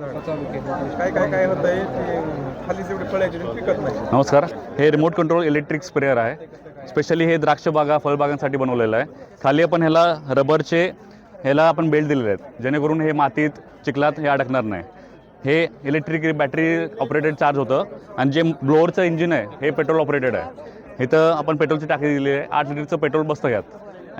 काय काय काय होत आहे की खाली जेवढी फळायची पिकत नाही. नमस्कार, हे रिमोट कंट्रोल इलेक्ट्रिक स्प्रेअर आहे. स्पेशली हे द्राक्ष बागा फळबागांसाठी बनवलेलं आहे. खाली आपण ह्याला आपण बेल्ट दिलेले आहेत, जेणेकरून हे मातीत चिखलात हे अडकणार नाही. हे इलेक्ट्रिक बॅटरी ऑपरेटेड चार्ज होतं आणि जे ब्लोअरचं इंजिन आहे हे पेट्रोल ऑपरेटेड आहे. इथं आपण पेट्रोलची टाकी दिलेली आहे. 8 लिटरचं पेट्रोल बसतं यात.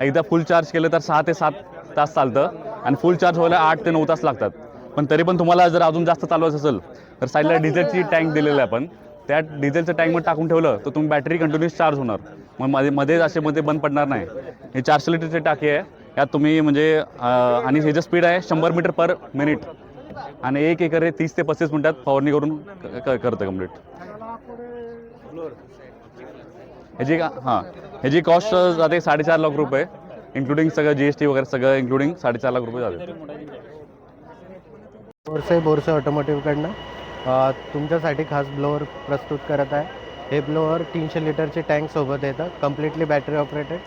एकदा फुल चार्ज केलं तर 6 ते 7 तास चालतं आणि फुल चार्ज व्हायला 8 ते 9 तास लागतात. पण तरी पण तुम्हाला जर अजून जास्त चालवायचं असेल तर साईडला डिझेलची टँक दिलेली आहे आपण. त्या डिझेलचं टँकमध्ये टाकून ठेवलं तर तुम्ही बॅटरी कंटिन्यूस चार्ज होणार. मग मध्ये बंद पडणार नाही. हे 400 लिटरची टाकी आहे. यात तुम्ही आणि ह्याचं स्पीड आहे 100 मीटर पर मिनिट आणि 1 एकर हे 30 ते 35 मिनिटात फवारणी करून करतं कम्प्लीट. ह्याची कॉस्ट जाते 4.5 लाख रुपये, इन्क्लुडिंग सगळं GST वगैरे सगळं इन्क्लुडिंग 4.5 लाख रुपये जाते. बोरसे ऑटोमोटिव्हकडनं तुमच्यासाठी खास ब्लोअर प्रस्तुत करत आहे. हे ब्लोअर 300 लिटरची टँकसोबत येतं, कम्प्लिटली बॅटरी ऑपरेटेड.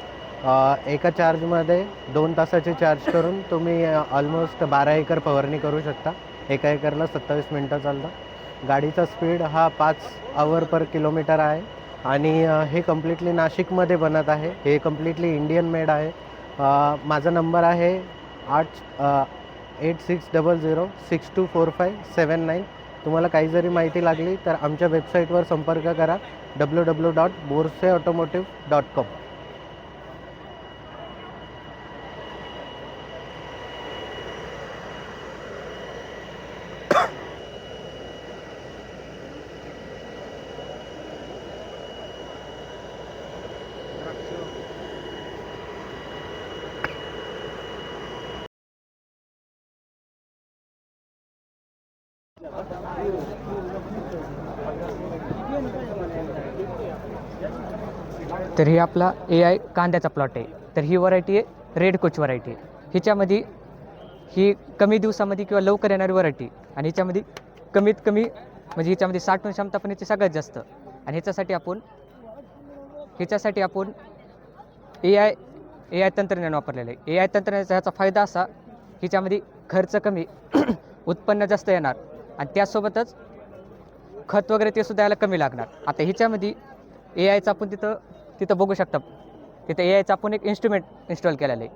एका चार्जमध्ये 2 तासाची चार्ज करून तुम्ही ऑलमोस्ट 12 एकर फवारणी करू शकता. एका एकरला 27 मिनटं चालतं. गाडीचा स्पीड हा 5 आवर पर किलोमीटर आहे आणि हे कम्प्लिटली नाशिकमध्ये बनत आहे. हे कम्प्लिटली इंडियन मेड आहे. माझा नंबर आहे 8600624579. तुम्हाला काही जरी माहिती लागली तर आमच्या वेबसाईटवर संपर्क करा www.borseautomotive.com. तर ही आपला AI कांद्याचा प्लॉट आहे. तर ही व्हरायटी आहे रेड कोच व्हरायटी. ह्याच्यामध्ये ही कमी दिवसामध्ये किंवा लवकर येणारी व्हरायटी आणि ह्याच्यामध्ये कमीत कमी म्हणजे ह्याच्यामध्ये साठवण क्षमता पण याची सगळ्यात जास्त. आणि ह्याच्यासाठी आपण AI तंत्रज्ञान वापरलेलं आहे. AI तंत्रज्ञानाचा ह्याचा फायदा असा ह्याच्यामध्ये खर्च कमी उत्पन्न जास्त येणार आणि त्यासोबतच खत वगैरे ते सुद्धा याला कमी लागणार. आता ह्याच्यामध्ये AIचा आपण तिथं बघू शकता. तिथं AIचा आपण एक इन्स्ट्रुमेंट इन्स्टॉल केलेलं आहे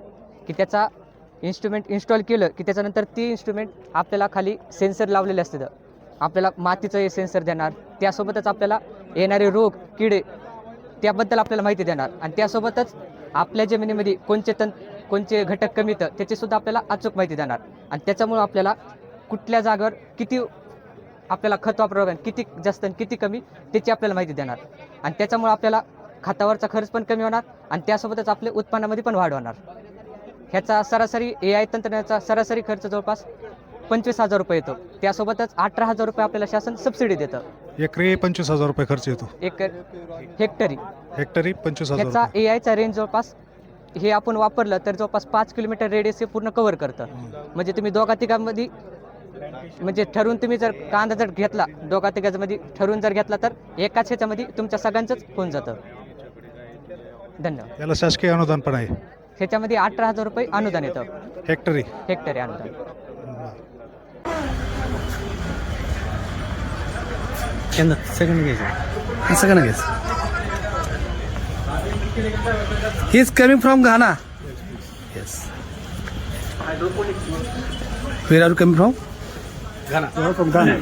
की त्याचा इन्स्ट्रुमेंट इन्स्टॉल केलं की त्याच्यानंतर ती इन्स्ट्रुमेंट आपल्याला खाली सेन्सर लावलेले असते. आपल्याला मातीचं हे सेन्सर देणार, त्यासोबतच आपल्याला येणारे रोग किडे त्याबद्दल आपल्याला माहिती देणार आणि त्यासोबतच आपल्या जमिनीमध्ये कोणचे घटक कमी तर त्याचीसुद्धा आपल्याला अचूक माहिती देणार. आणि त्याच्यामुळं आपल्याला कुठल्या जागेवर किती आपल्याला खत वापरावं लागेल, किती जास्त आणि किती कमी त्याची आपल्याला माहिती देणार. आणि त्याच्यामुळं आपल्याला खतावरचा खर्च पण कमी होणार आणि त्यासोबतच आपल्या उत्पन्नामध्ये पण वाढ होणार. ह्याचा सरासरी AI तंत्रज्ञानाचा सरासरी खर्च जवळपास 25,000 रुपये येतो. त्यासोबतच 18,000 रुपये आपल्याला शासन सबसिडी देतं. एकरी 25,000 रुपये खर्च येतो. हेक्टरी 25,000. ह्याचा AIचा रेंज जवळपास हे आपण वापरलं तर जवळपास 5 किलोमीटर रेडियस हे पूर्ण कव्हर करतं. म्हणजे तुम्ही दोघा तिघांमध्ये म्हणजे ठरवून तुम्ही जर कांदा जर घेतला दोघा तिघांमध्ये ठरवून जर घेतला तर एकाच ह्याच्यामध्ये तुमच्या सगळ्यांचंच होऊन जातं. धन्यवाद. याला शासकीय अनुदान पण आहे. ह्याच्यामध्ये 18,000 रुपये अनुदान येतं. हेक्टरी अनुदान. सेकंड घ्यायचं. He is coming from Ghana. Yes. Where are you coming from? Ghana. From Ghana.